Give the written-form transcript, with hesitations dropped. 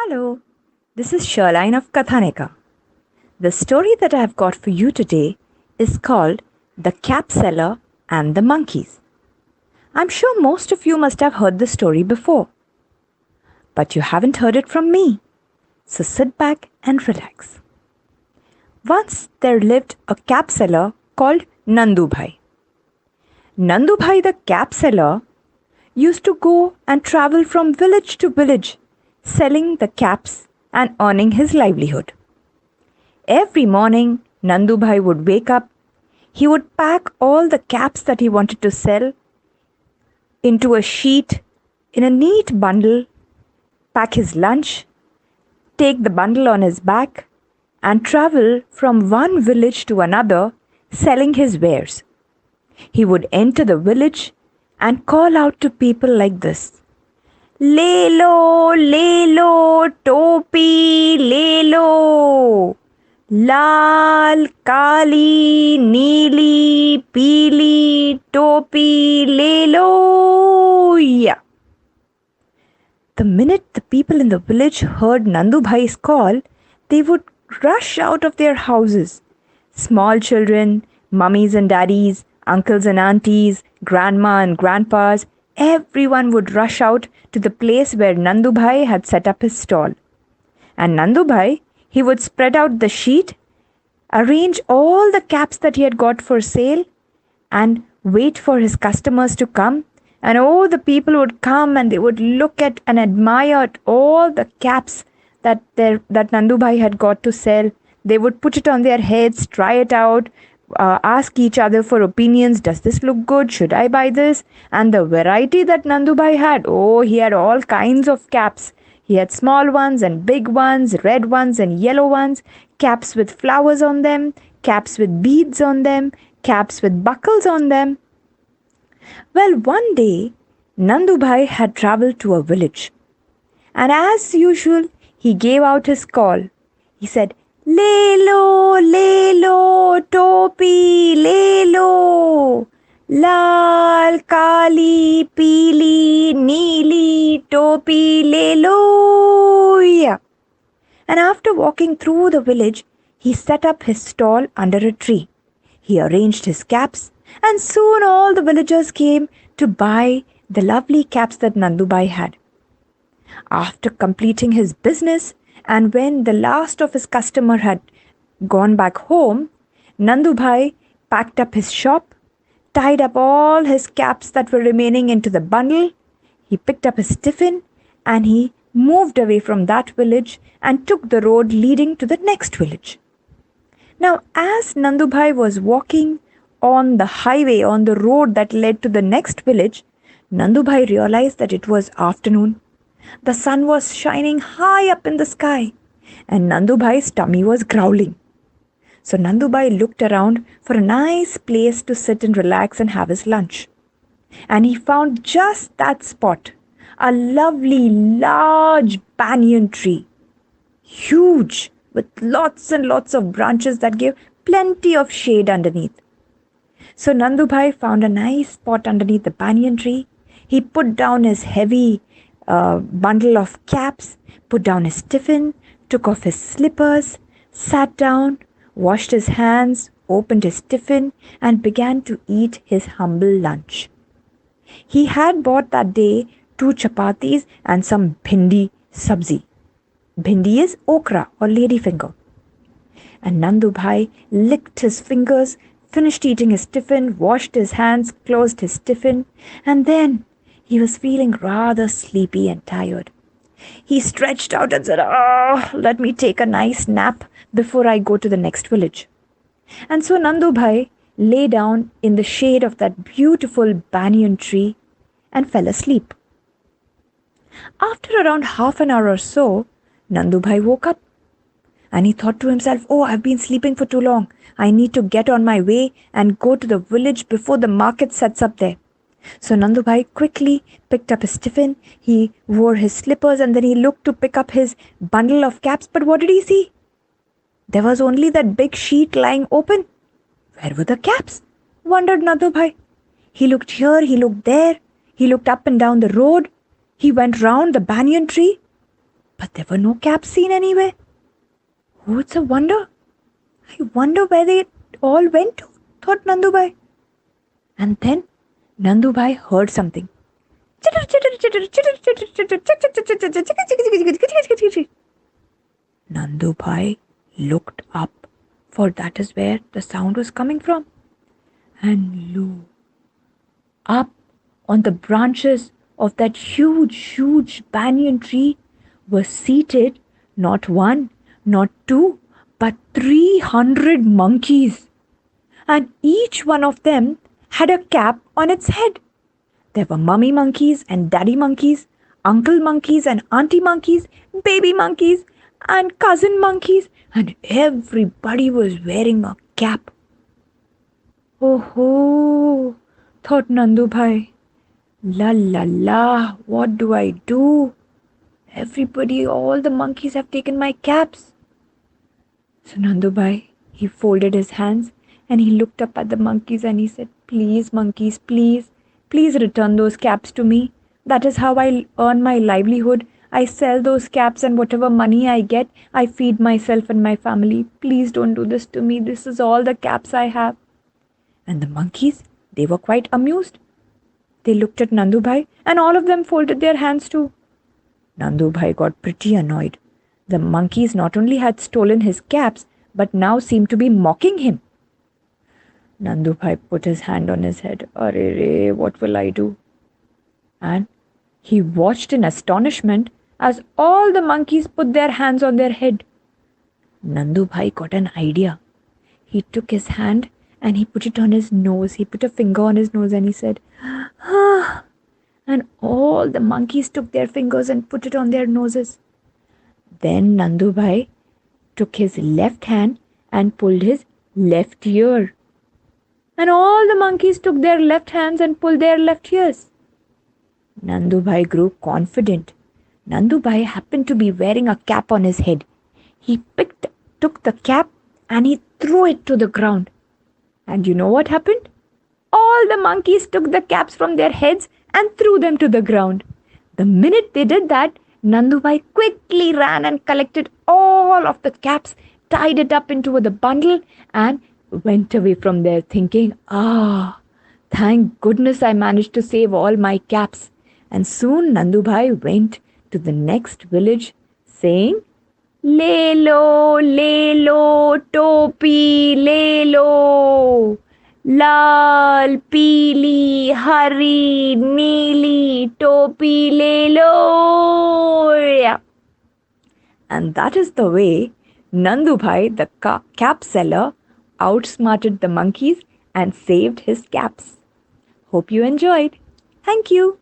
Hello, this is Sherline of Kathanika. The story that I have got for you today is called The Capseller and the Monkeys. I'm sure most of you must have heard this story before, but you haven't heard it from me, so sit back and relax. Once there lived a capseller called Nandubhai. Nandubhai the capseller used to go and travel from village to village selling the caps and earning his livelihood. Every morning, Nandubhai would wake up. He would pack all the caps that he wanted to sell into a sheet in a neat bundle, pack his lunch, take the bundle on his back, and travel from one village to another selling his wares. He would enter the village and call out to people like this. ले लो टोपी ले लो लाल काली नीली पीली टोपी ले लो yeah. The minute the people in the village heard Nandubhai's call, they would rush out of their houses. Small children, mummies and daddies, uncles and aunties, grandma and grandpas, everyone would rush out to the place where Nandubhai had set up his stall. And Nandubhai, he would spread out the sheet, arrange all the caps that he had got for sale, and wait for his customers to come. And the people would come and they would look at and admire at all the caps that Nandubhai had got to sell. They would put it on their heads, try it out, ask each other for opinions. Does this look good? Should I buy this? And the variety that Nandubhai had, he had all kinds of caps. He had small ones and big ones, red ones and yellow ones, caps with flowers on them, caps with beads on them, caps with buckles on them. Well, one day, Nandubhai had travelled to a village. And as usual, he gave out his call. He said, ले लो टोपी ले लो लाल काली पीली नीली टोपी ले लो yeah. And after walking through the village, he set up his stall under a tree. He arranged his caps, and soon all the villagers came to buy the lovely caps that Nandubhai had. After completing his business, and when the last of his customer had gone back home, Nandubhai packed up his shop, tied up all his caps that were remaining into the bundle. He picked up his tiffin and he moved away from that village and took the road leading to the next village. Now, as Nandubhai was walking on the highway, on the road that led to the next village, Nandubhai realized that it was afternoon. The sun was shining high up in the sky, and Nandubhai's tummy was growling. So Nandubhai looked around for a nice place to sit and relax and have his lunch. And he found just that spot, a lovely large banyan tree, huge, with lots and lots of branches that gave plenty of shade underneath. So Nandubhai found a nice spot underneath the banyan tree. He put down his heavy bundle of caps, put down his tiffin, took off his slippers, sat down, washed his hands, opened his tiffin, and began to eat his humble lunch. He had bought that day 2 chapatis and some bhindi sabzi. Bhindi is okra or ladyfinger. And Nandubhai licked his fingers, finished eating his tiffin, washed his hands, closed his tiffin, and then he was feeling rather sleepy and tired. He stretched out and said, let me take a nice nap before I go to the next village. And so Nandubhai lay down in the shade of that beautiful banyan tree and fell asleep. After around half an hour or so, Nandubhai woke up and he thought to himself, I've been sleeping for too long. I need to get on my way and go to the village before the market sets up there. So Nandubhai quickly picked up his tiffin, he wore his slippers, and then he looked to pick up his bundle of caps. But what did he see? There was only that big sheet lying open. Where were the caps? Wondered Nandubhai. He looked here, he looked there, he looked up and down the road, he went round the banyan tree. but there were no caps seen anywhere. Oh, it's a wonder. I wonder where they all went to, thought Nandubai. And then Nandubai heard something. Nandubai looked up, for that is where the sound was coming from. And lo, up on the branches of that huge banyan tree were seated not one, not two, but 300 monkeys. And each one of them had a cap on its head. There were mummy monkeys and daddy monkeys, uncle monkeys and auntie monkeys, baby monkeys and cousin monkeys, and everybody was wearing a cap. Oh ho, thought Nandubhai. La la la, what do I do? Everybody, all the monkeys have taken my caps. So Nandubhai, he folded his hands and he looked up at the monkeys and he said, please monkeys, please return those caps to me. That is how I earn my livelihood. I sell those caps and whatever money I get, I feed myself and my family. Please don't do this to me. This is all the caps I have. And the monkeys, they were quite amused. They looked at Nandubhai and all of them folded their hands too. Nandubhai got pretty annoyed. The monkeys not only had stolen his caps, but now seemed to be mocking him. Nandubhai put his hand on his head. Arre, what will I do? And he watched in astonishment as all the monkeys put their hands on their head. Nandubhai got an idea. He took his hand and he put it on his nose. He put a finger on his nose and he said, ah. And all the monkeys took their fingers and put it on their noses. Then Nandubhai took his left hand and pulled his left ear. And all the monkeys took their left hands and pulled their left ears. Nandubhai grew confident. Nandubhai happened to be wearing a cap on his head. He took the cap and he threw it to the ground. And you know what happened? All the monkeys took the caps from their heads and threw them to the ground. The minute they did that, Nandubhai quickly ran and collected all of the caps, tied it up into the bundle and went away from there thinking, thank goodness I managed to save all my caps. And soon Nandubhai went to the next village saying, Le lo, topi, le lo. Lal, peeli, hari, neeli, topi, le lo. And that is the way Nandubhai, the cap seller, outsmarted the monkeys and saved his caps. Hope you enjoyed. Thank you.